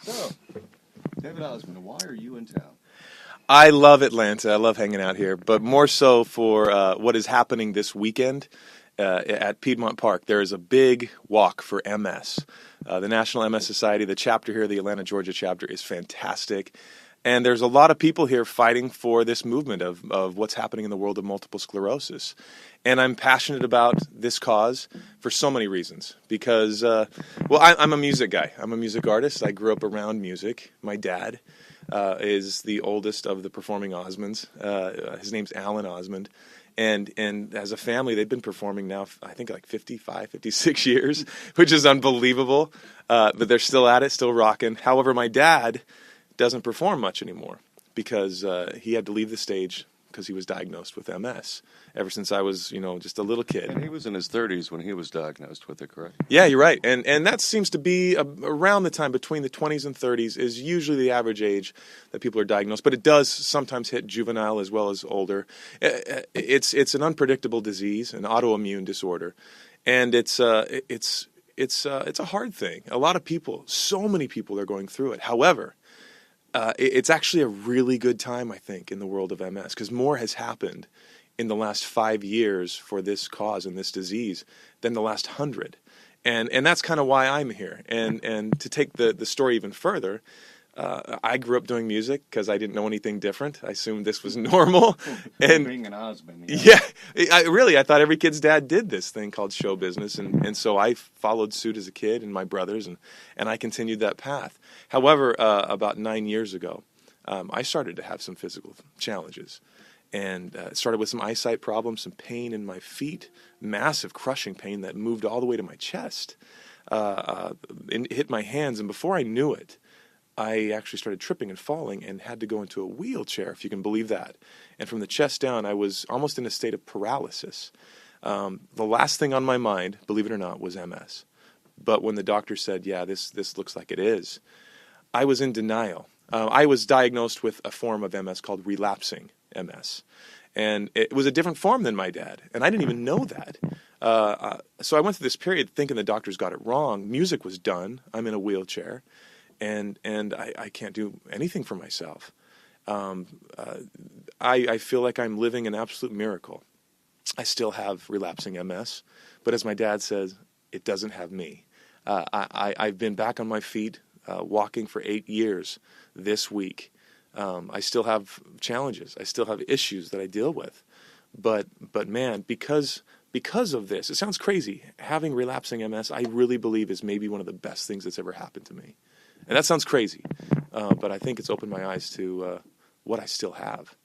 So, David Osmond, why are you in town? I love Atlanta. I love hanging out here, but more so for what is happening this weekend at Piedmont Park. There is a big walk for MS. The National MS Society, the chapter here, the Atlanta, Georgia chapter, is fantastic. And there's a lot of people here fighting for this movement of what's happening in the world of multiple sclerosis. And I'm passionate about this cause for so many reasons. Because, I'm a music guy. I'm a music artist. I grew up around music. My dad is the oldest of the performing Osmonds. His name's Alan Osmond. And as a family, they've been performing now, I think, like 55, 56 years, which is unbelievable. But they're still at it, still rocking. However, my dad doesn't perform much anymore because he had to leave the stage because he was diagnosed with MS ever since I was, just a little kid. And he was in his 30s when he was diagnosed with it, correct? Yeah, you're right. And that seems to be around the time between the 20s and 30s is usually the average age that people are diagnosed. But it does sometimes hit juvenile as well as older. It's an unpredictable disease, an autoimmune disorder. And it's a hard thing. A lot of people, so many people are going through it. However, it's actually a really good time, I think, in the world of MS because more has happened in the last 5 years for this cause and this disease than the last 100. And that's kind of why I'm here. And to take the story even further, I grew up doing music because I didn't know anything different. I assumed this was normal. And being an Osmond. Yeah, I thought every kid's dad did this thing called show business. And so I followed suit as a kid and my brothers, and I continued that path. However, about 9 years ago, I started to have some physical challenges. And it started with some eyesight problems, some pain in my feet, massive crushing pain that moved all the way to my chest, and hit my hands. And before I knew it, I actually started tripping and falling and had to go into a wheelchair, if you can believe that. And from the chest down, I was almost in a state of paralysis. The last thing on my mind, believe it or not, was MS. But when the doctor said, yeah, this looks like it is, I was in denial. I was diagnosed with a form of MS called relapsing MS. And it was a different form than my dad. And I didn't even know that. So I went through this period thinking the doctors got it wrong. Music was done. I'm in a wheelchair. And I can't do anything for myself. I feel like I'm living an absolute miracle. I still have relapsing MS. But as my dad says, it doesn't have me. I've been back on my feet, walking for 8 years this week. I still have challenges. I still have issues that I deal with. But man, because of this, it sounds crazy. Having relapsing MS, I really believe is maybe one of the best things that's ever happened to me. And that sounds crazy, but I think it's opened my eyes to what I still have.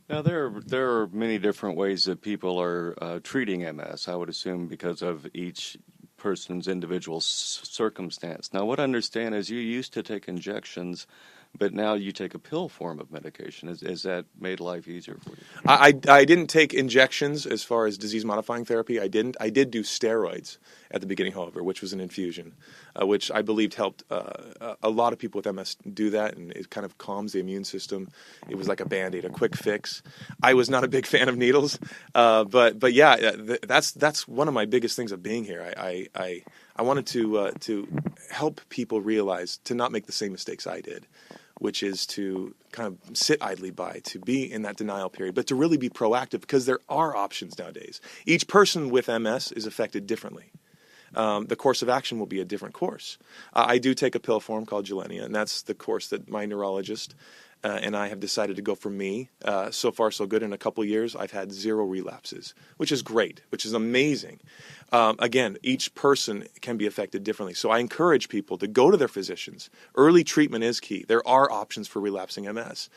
Now, there are many different ways that people are treating MS, I would assume, because of each person's individual circumstance. Now, what I understand is you used to take injections, but now you take a pill form of medication. Is that made life easier for you? I didn't take injections as far as disease-modifying therapy. I didn't. I did do steroids at the beginning, however, which was an infusion, which I believed helped a lot of people with MS do that, and it kind of calms the immune system. It was like a Band-Aid, a quick fix. I was not a big fan of needles, but yeah, that's one of my biggest things of being here. I wanted to help people realize to not make the same mistakes I did, which is to kind of sit idly by, to be in that denial period, but to really be proactive because there are options nowadays. Each person with MS is affected differently. The course of action will be a different course. I do take a pill form called Gilenya, and that's the course that my neurologist and I have decided to go for me. So far, so good. In a couple years, I've had 0 relapses, which is great, which is amazing. Again, each person can be affected differently. So I encourage people to go to their physicians. Early treatment is key. There are options for relapsing MS.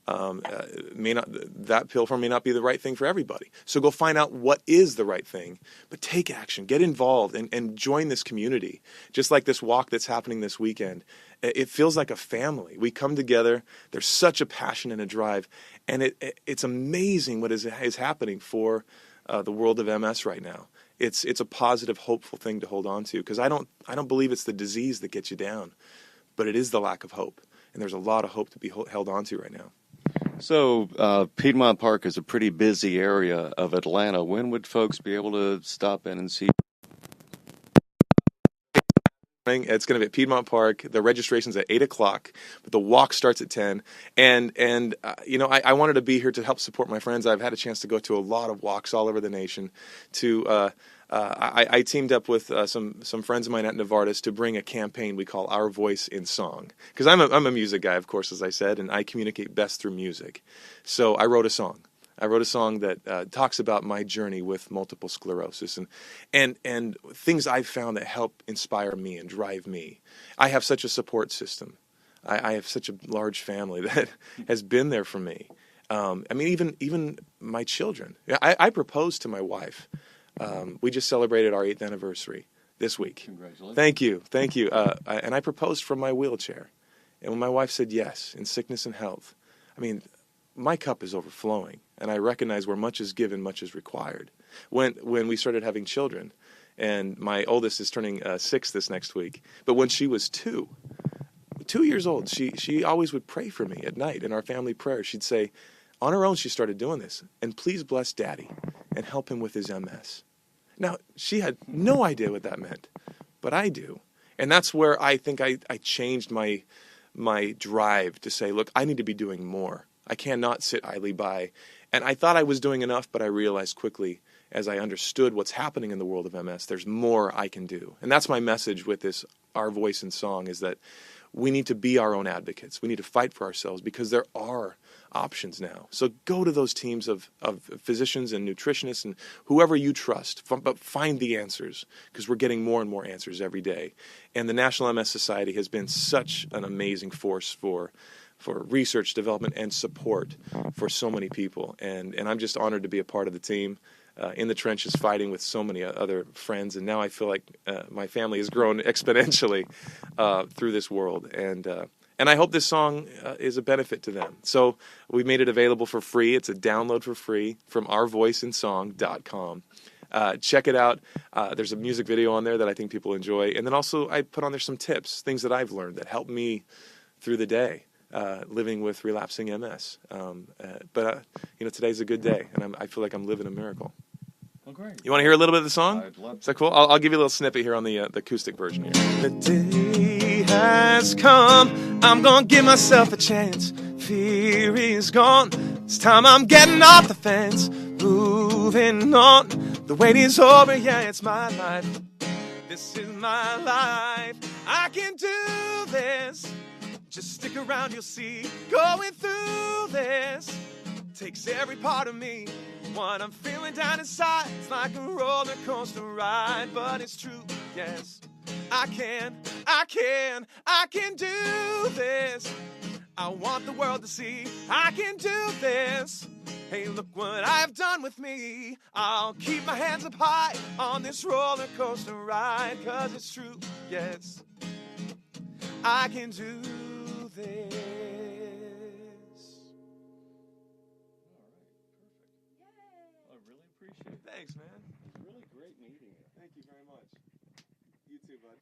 That pill form may not be the right thing for everybody. So go find out what is the right thing, but take action, get involved, and join this community. Just like this walk that's happening this weekend, it feels like a family. We come together. There's such a passion and a drive, and it's amazing what is happening for the world of MS right now. It's a positive, hopeful thing to hold on to because I don't believe it's the disease that gets you down, but it is the lack of hope, and there's a lot of hope to be held on to right now. So Piedmont Park is a pretty busy area of Atlanta. When would folks be able to stop in and see? It's going to be at Piedmont Park. The registration's at 8 o'clock, but the walk starts at 10. And I wanted to be here to help support my friends. I've had a chance to go to a lot of walks all over the nation. I teamed up with some friends of mine at Novartis to bring a campaign we call Our Voice in Song. Because I'm a music guy, of course, as I said, and I communicate best through music. So I wrote a song. That talks about my journey with multiple sclerosis and things I've found that help inspire me and drive me. I have such a support system. I have such a large family that has been there for me. Even my children. I proposed to my wife. We just celebrated our 8th anniversary this week. Congratulations. Thank you. And I proposed from my wheelchair. And when my wife said yes, in sickness and health, my cup is overflowing, and I recognize where much is given, much is required. When we started having children, and my oldest is turning 6 this next week, but when she was 2 years old, she always would pray for me at night in our family prayer. She'd say, on her own, she started doing this, and please bless Daddy and help him with his MS. Now, she had no idea what that meant, but I do. And that's where I think I changed my drive to say, look, I need to be doing more. I cannot sit idly by. And I thought I was doing enough, but I realized quickly as I understood what's happening in the world of MS, there's more I can do. And that's my message with this Our Voice in Song, is that we need to be our own advocates. We need to fight for ourselves because there are options now. So go to those teams of physicians and nutritionists and whoever you trust, but find the answers, because we're getting more and more answers every day. And the National MS Society has been such an amazing force for research, development, and support for so many people. And I'm just honored to be a part of the team in the trenches fighting with so many other friends. And now I feel like my family has grown exponentially through this world. And I hope this song is a benefit to them. So we made it available for free. It's a download for free from ourvoiceinsong.com. Check it out. There's a music video on there that I think people enjoy. And then also I put on there some tips, things that I've learned that help me through the day. Living with relapsing MS. But today's a good day, and I feel like I'm living a miracle. Well, great. You want to hear a little bit of the song? I'd love to. Is that cool? I'll give you a little snippet here on the acoustic version here. The day has come. I'm going to give myself a chance. Fear is gone. It's time I'm getting off the fence. Moving on. The wait is over. Yeah, it's my life. This is my life. I can do this. Just stick around, you'll see. Going through this takes every part of me. What I'm feeling down inside, it's like a roller coaster ride. But it's true, yes, I can do this. I want the world to see I can do this. Hey, look what I've done with me. I'll keep my hands up high on this roller coaster ride. 'Cause it's true, yes, I can do this. All right, perfect. I really appreciate it. Thanks, man. It was really great meeting you. Thank you very much. You too, bud.